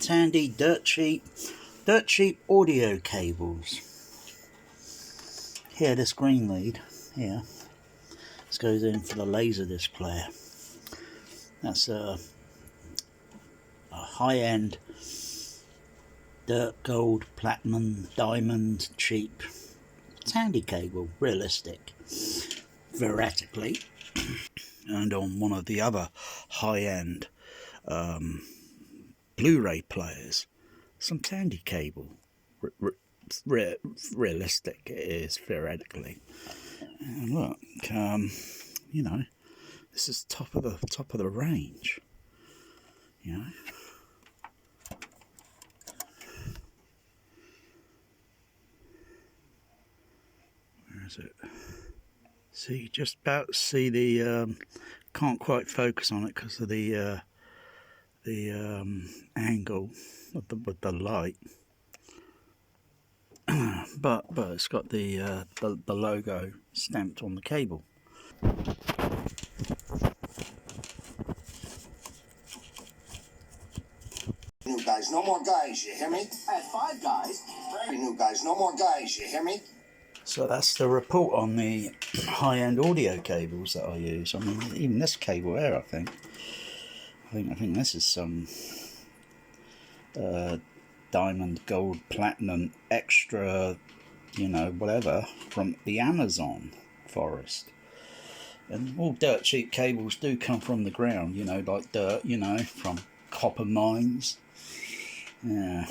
Tandy dirt cheap audio cables. Here, this green lead here, this goes in for the Laserdisc player. That's a high-end dirt, gold, platinum, diamond, cheap Tandy cable, realistic, vertically. And on one of the other high-end Blu-ray players, some Tandy cable, realistic it is, theoretically. And look, you know, this is top of the range, you know. Where is it? See, just about to see the can't quite focus on it because of the angle with the light. but it's got the logo stamped on the cable. New guys, no more guys, you hear me? I had 5 guys. Very new guys, no more guys, you hear me? So that's the report on the high-end audio cables that I use. I mean, even this cable here, I think this is some diamond, gold, platinum, extra, you know, whatever, from the Amazon forest. And all dirt cheap cables do come from the ground, you know, like dirt, you know, from copper mines. Yeah.